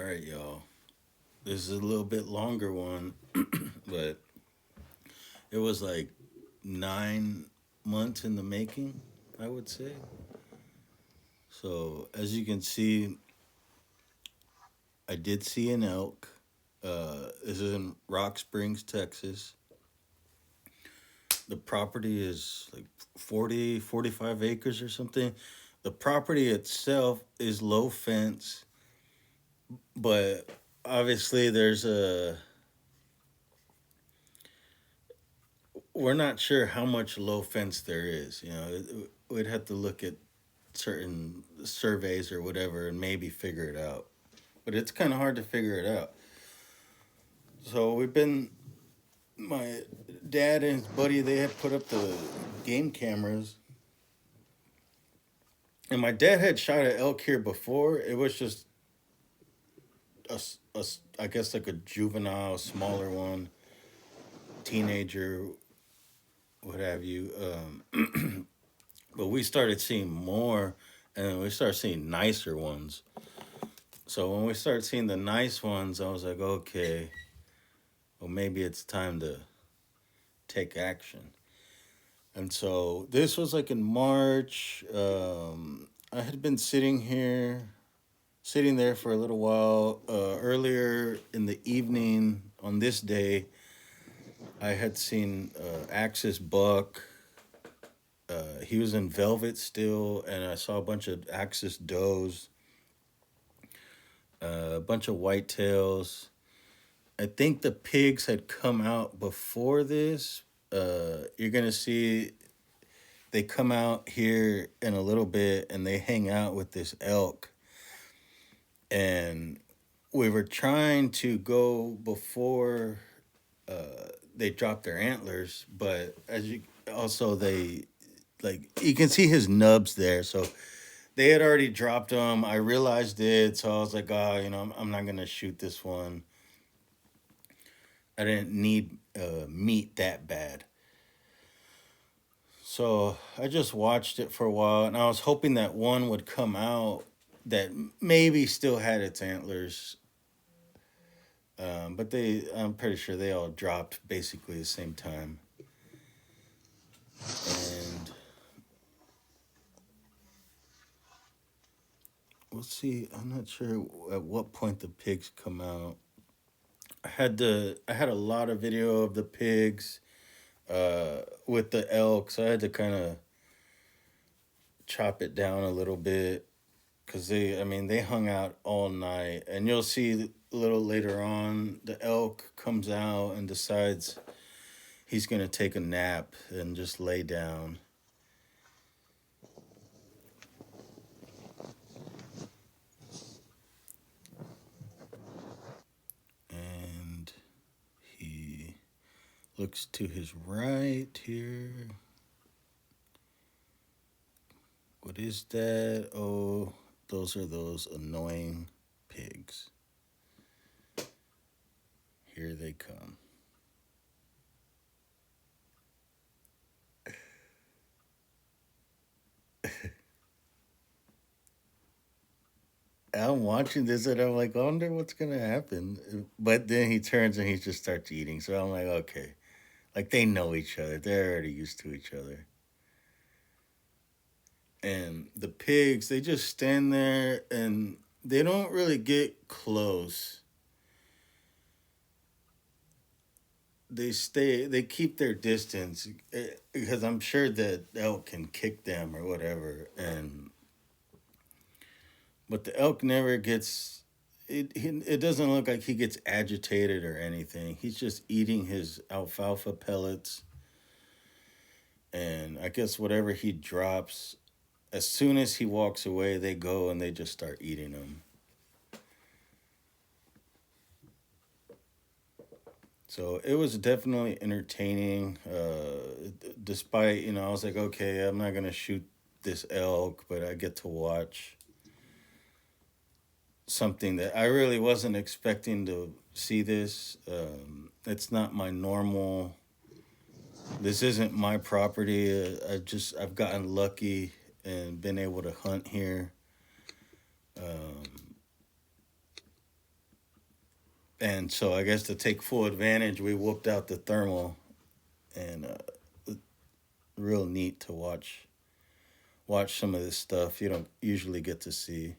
right, y'all. This is a little bit longer one, but it was like 9 months in the making, I would say. So, as you can see, I did see an elk. This is in Rock Springs, Texas. The property is like 40, 45 acres or something. The property itself is low fence, but obviously there's a we're not sure how much low fence there is. We'd have to look at certain surveys or whatever and maybe figure it out. But it's kind of hard to figure it out. So my dad and his buddy, they had put up the game cameras. And my dad had shot an elk here before. It was just I guess like a juvenile, smaller one, teenager, what have you. But we started seeing more, and we started seeing nicer ones. So when we started seeing the nice ones, I was like, okay, well maybe it's time to take action. And so this was like in March. I had been sitting there for a little while. Earlier in the evening on this day, I had seen Axis Buck. He was in velvet still, and I saw a bunch of Axis does, a bunch of whitetails. I think the pigs had come out before this. You're gonna see they come out here in a little bit, and they hang out with this elk. And we were trying to go before they dropped their antlers, but as you also they like you can see his nubs there, so they had already dropped them. I realized it, so I was like, oh, I'm not gonna shoot this one. I didn't need meat that bad. So I just watched it for a while, and I was hoping that one would come out that maybe still had its antlers. But I'm pretty sure they all dropped basically the same time. And we'll see. I'm not sure at what point the pigs come out. I had a lot of video of the pigs with the elk, so I had to kind of chop it down a little bit because they hung out all night, and you'll see a little later on the elk comes out and decides he's gonna take a nap and just lay down. And he looks to his right here. What is that? Oh, those are those annoying pigs. Here they come. I'm watching this and I'm like, I wonder what's gonna happen. But then he turns and he just starts eating. So I'm like, okay. Like they know each other. They're already used to each other. And the pigs, they just stand there and they don't really get close. They keep their distance because I'm sure that elk can kick them or whatever. And but the elk never gets it doesn't look like he gets agitated or anything. He's just eating his alfalfa pellets, and I guess whatever he drops, as soon as he walks away, they go and they just start eating them. So it was definitely entertaining. Despite I was like, okay, I'm not gonna shoot this elk, but I get to watch something that I really wasn't expecting to see this. It's not my normal. This isn't my property. I've gotten lucky and been able to hunt here. Um, And so I guess to take full advantage, we whooped out the thermal, and real neat to watch some of this stuff you don't usually get to see.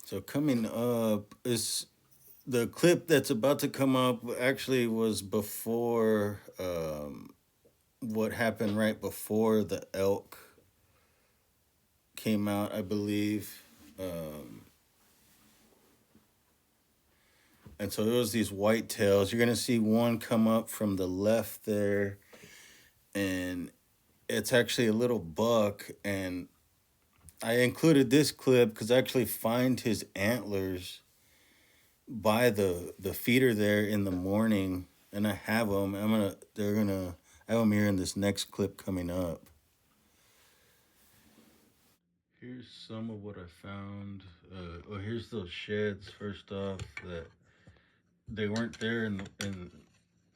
So coming up is the clip that's about to come up actually was before what happened right before the elk came out, I believe. Um, and so it was these white tails. You're gonna see one come up from the left there, and it's actually a little buck. And I included this clip because I actually find his antlers by the feeder there in the morning, and I have them. They're gonna I have them here in this next clip coming up. Here's some of what I found. Here's those sheds. First off, that they weren't there in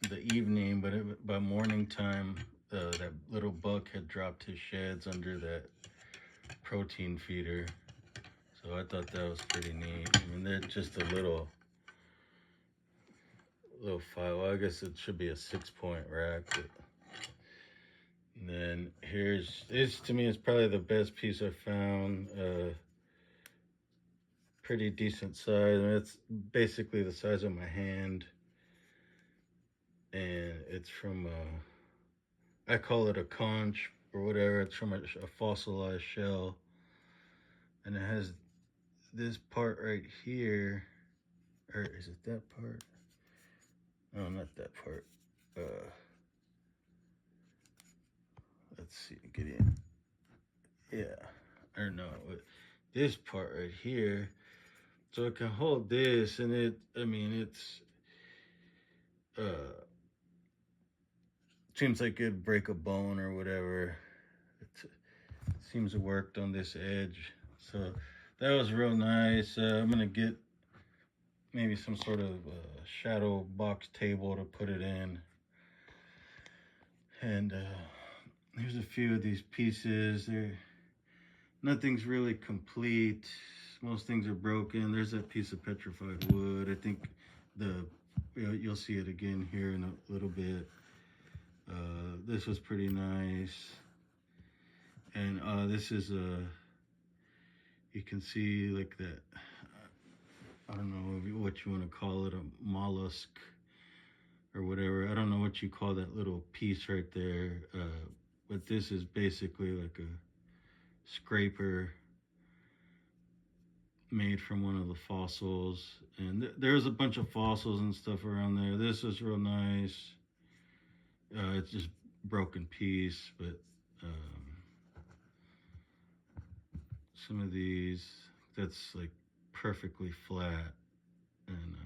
the evening, but by morning time, that little buck had dropped his sheds under that protein feeder. So I thought that was pretty neat. I mean, they're just a little five. Well, I guess it should be a 6 point rack. But and then here's this to me is probably the best piece I found. Pretty decent size. I mean, it's basically the size of my hand, and it's from I call it a conch or whatever. It's from a fossilized shell, and it has this part right here, or is it that part? No, not that part. Uh, let's see, get in. Yeah, or no, this part right here. So it can hold this, and it. I mean, it's uh seems like it'd break a bone or whatever. It seems it worked on this edge, so that was real nice. I'm gonna get maybe some sort of shadow box table to put it in, and here's a few of these pieces. There, nothing's really complete. Most things are broken. There's that piece of petrified wood. I think the you'll see it again here in a little bit. This was pretty nice, and this is a. You can see like that. I don't know what you want to call it, a mollusk or whatever. I don't know what you call that little piece right there. But this is basically like a scraper made from one of the fossils. And there's a bunch of fossils and stuff around there. This is real nice. It's just broken piece, but some of these, that's like perfectly flat, and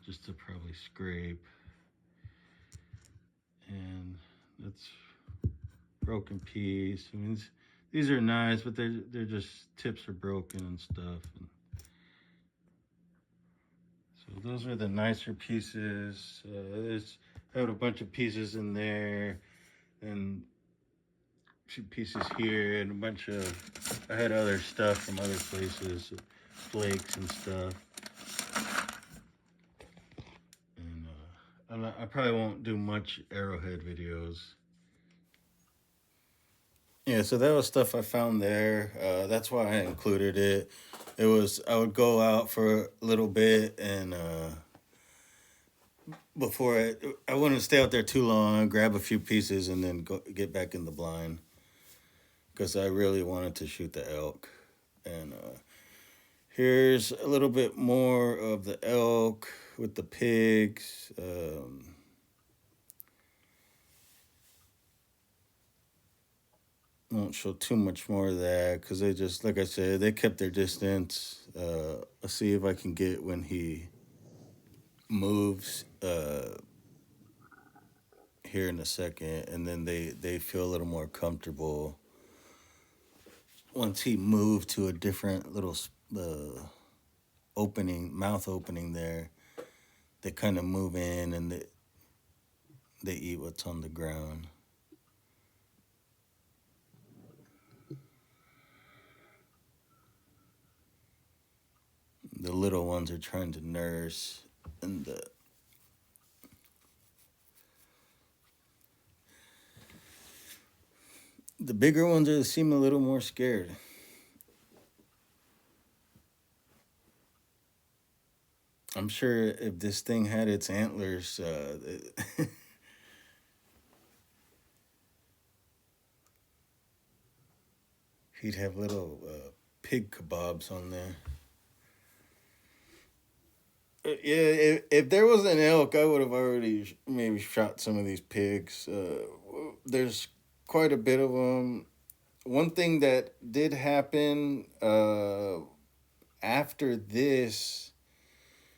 just to probably scrape. And that's broken piece. I mean, these are nice, but they're just tips are broken and stuff. And so those are the nicer pieces. There's I have a bunch of pieces in there, and a few pieces here, and a bunch of I had other stuff from other places, flakes and stuff. And I probably won't do much arrowhead videos. Yeah, so that was stuff I found there. That's why I included it. It was I would go out for a little bit, and before I wouldn't stay out there too long. Grab a few pieces and then get back in the blind because I really wanted to shoot the elk. And here's a little bit more of the elk with the pigs. Won't show too much more of that because they just, like I said, they kept their distance. I'll see if I can get when he moves here in a second, and then they feel a little more comfortable once he moved to a different little opening, mouth opening there. They kind of move in and they eat what's on the ground. ones are trying to nurse, and the bigger ones are seem a little more scared. I'm sure if this thing had its antlers, he'd have little pig kebabs on there. Yeah, if there was an elk, I would have already maybe shot some of these pigs. There's quite a bit of them. One thing that did happen after this,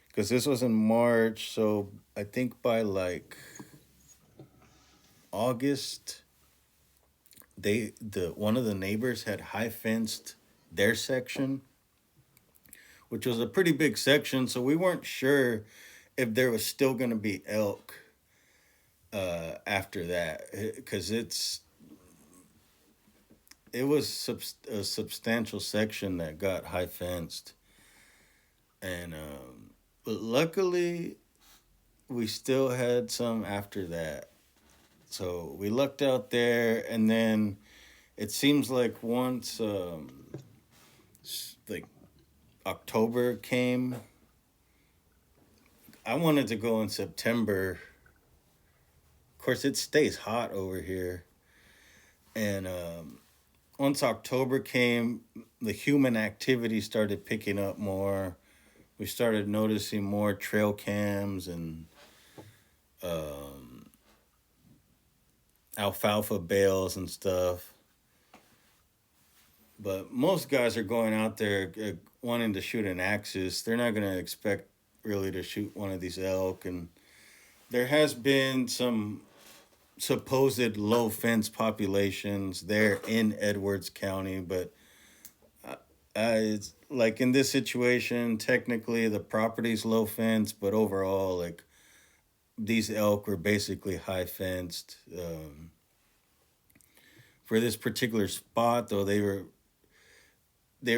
because this was in March, so I think by like August, the one of the neighbors had high fenced their section, which was a pretty big section. So we weren't sure if there was still going to be elk after that, because it was a substantial section that got high fenced, and but luckily we still had some after that. So we looked out there, and then it seems like once like October came, I wanted to go in September. Of course, it stays hot over here, and once October came, the human activity started picking up more. We started noticing more trail cams and um, alfalfa bales and stuff. But most guys are going out there wanting to shoot an axis. They're not going to expect really to shoot one of these elk. And there has been some supposed low fence populations there in Edwards County, but it's like in this situation, technically the property's low fence, but overall, like these elk were basically high fenced. For this particular spot, though, they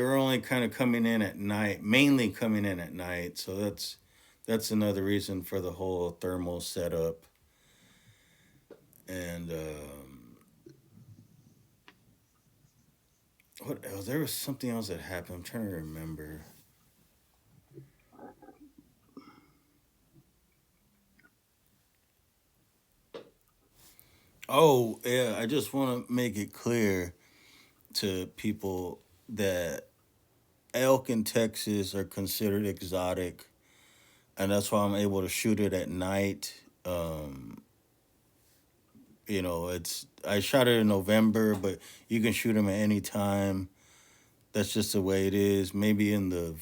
were only kind of coming in at night, mainly coming in at night. So that's another reason for the whole thermal setup. And what else? There was something else that happened. I'm trying to remember. Oh, yeah, I just want to make it clear to people that elk in Texas are considered exotic, and that's why I'm able to shoot it at night. It's I shot it in November, but you can shoot them at any time. That's just the way it is. Maybe in the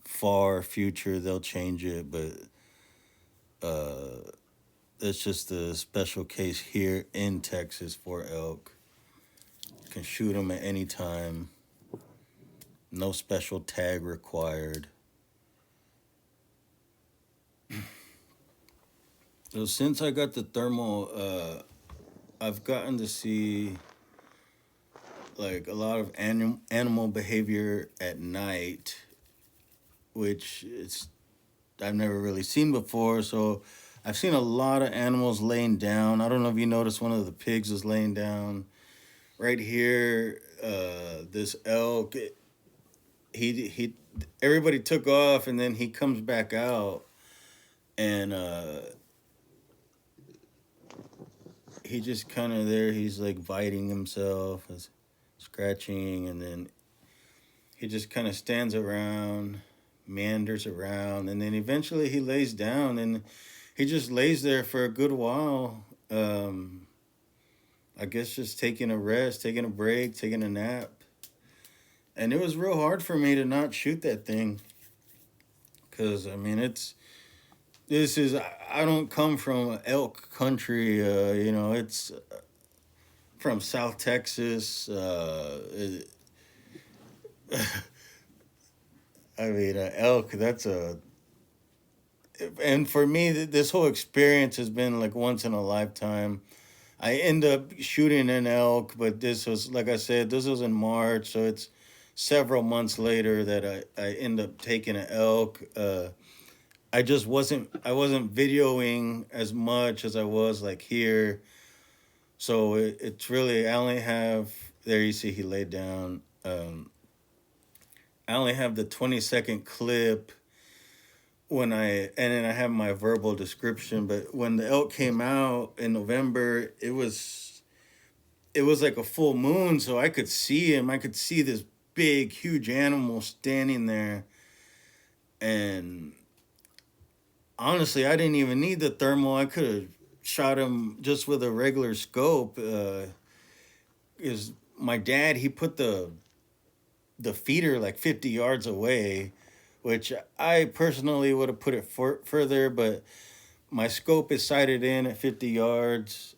far future they'll change it, but uh, that's just a special case here in Texas for elk. You can shoot them at any time. No special tag required. So since I got the thermal, I've gotten to see like a lot of animal behavior at night, which it's I've never really seen before. So I've seen a lot of animals laying down. I don't know if you noticed one of the pigs was laying down right here. This elk, he everybody took off, and then he comes back out, and he just kind of there. He's like biting himself, scratching, and then he just kind of stands around, meanders around, and then eventually he lays down, and he just lays there for a good while. I guess just taking a rest, taking a break, taking a nap. And it was real hard for me to not shoot that thing, because I mean this is I don't come from elk country. It's from South Texas. I mean, elk. That's a and for me, this whole experience has been like once in a lifetime. I end up shooting an elk, but this was like I said, this was in March, so it's several months later that I end up taking an elk. I wasn't videoing as much as I was like here. So it's really I only have there you see he laid down. I only have the 20-second clip when and then I have my verbal description. But when the elk came out in November, it was like a full moon, so I could see him. I could see this big, huge animal standing there, and honestly, I didn't even need the thermal. I could have shot him just with a regular scope. Is my dad? He put the feeder like 50 yards away, which I personally would have put it further, but my scope is sighted in at 50 yards.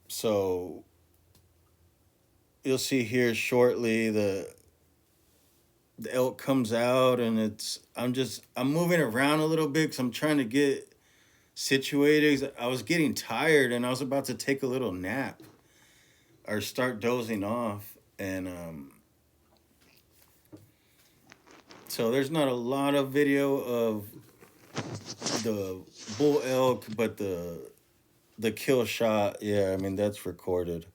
So you'll see here shortly the elk comes out, and I'm moving around a little bit because I'm trying to get situated. 'Cause I was getting tired and I was about to take a little nap or start dozing off, and so there's not a lot of video of the bull elk, but the kill shot, yeah, I mean that's recorded.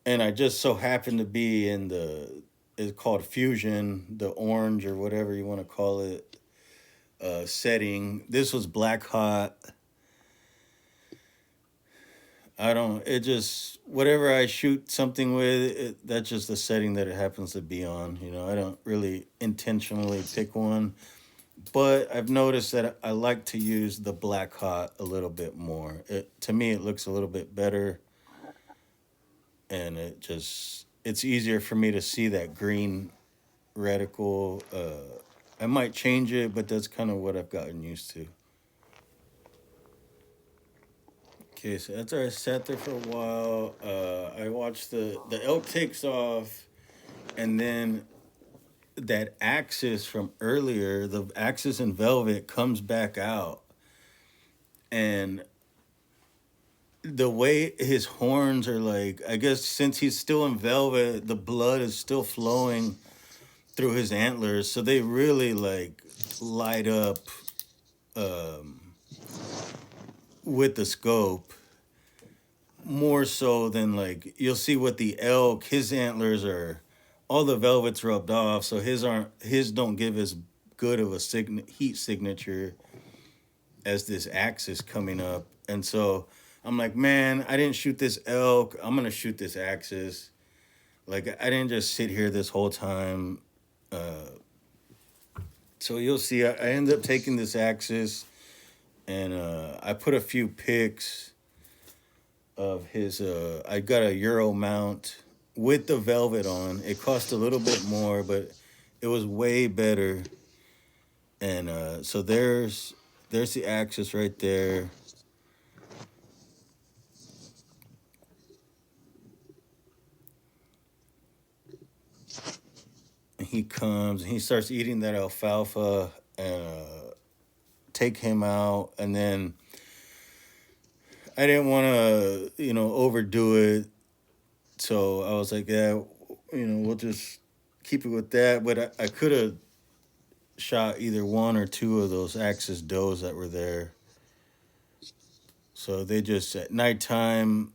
And I just so happened to be in the it's called fusion, the orange or whatever you want to call it, setting. This was black hot. I don't. It just whatever I shoot something with, that's just the setting that it happens to be on. I don't really intentionally pick one, but I've noticed that I like to use the black hot a little bit more. To me, it looks a little bit better, and it's easier for me to see that green reticle. I might change it, but that's kind of what I've gotten used to. Okay, so after I sat there for a while, I watched the elk takes off, and then that axis from earlier, the axis in velvet, comes back out, and the way his horns are like, I guess since he's still in velvet, the blood is still flowing through his antlers, so they really like light up um, with the scope more so than like you'll see with the elk. His antlers are all the velvet's rubbed off, so his don't give as good of a heat signature as this axis coming up. And so I'm like, man, I didn't shoot this elk. I'm gonna shoot this axis. Like I didn't just sit here this whole time. Uh, so you'll see, I ended up taking this axis, and I put a few pics of his. I got a Euro mount with the velvet on. It cost a little bit more, but it was way better. And so there's the axis right there. And he comes and he starts eating that alfalfa, and take him out. And then I didn't want to overdo it, so I was like, yeah, we'll just keep it with that. But I could have shot either one or two of those axis does that were there. So they just at nighttime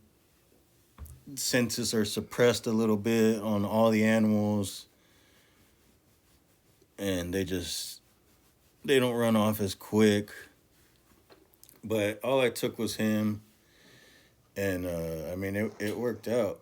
senses are suppressed a little bit on all the animals, and they don't run off as quick. But all I took was him, and I mean it worked out.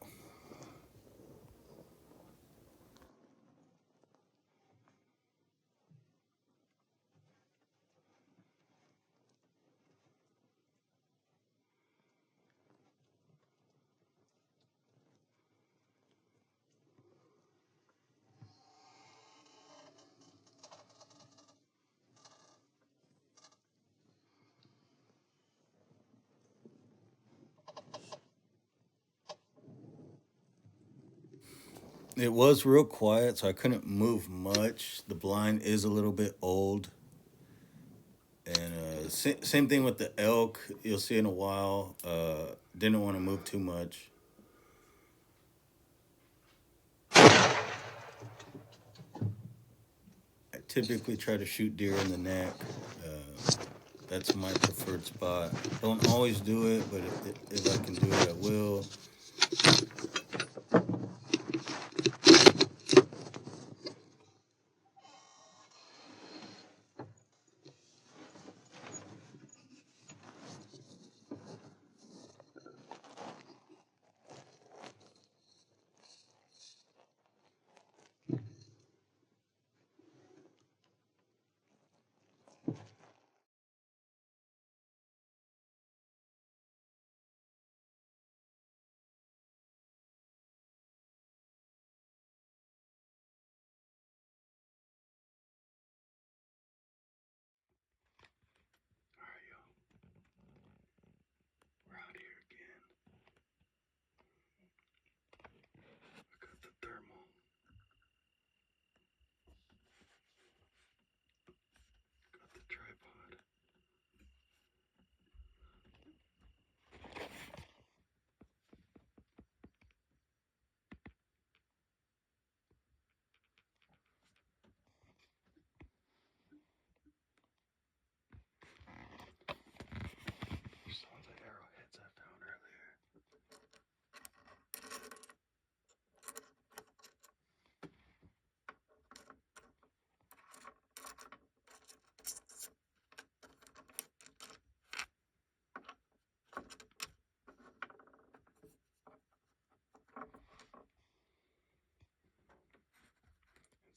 It was real quiet, so I couldn't move much. The blind is a little bit old, and same thing with the elk. You'll see in a while. Didn't want to move too much. typically try to shoot deer in the neck. That's my preferred spot. Don't always do it, but if I can do it, I will. All right, y'all. We're out here again. I got the thermal. Got the tripod. Some of the arrowheads I found earlier. And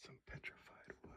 some petrified wood.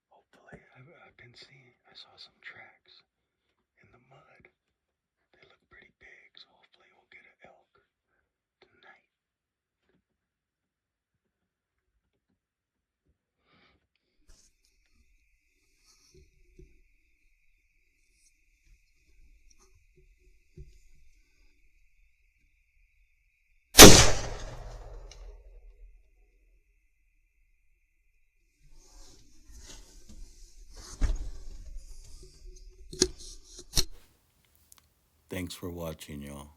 Hopefully, I've been seeing, I saw some tracks in the mud. They look pretty big, so hopefully we'll get an elk tonight. Thanks for watching, y'all.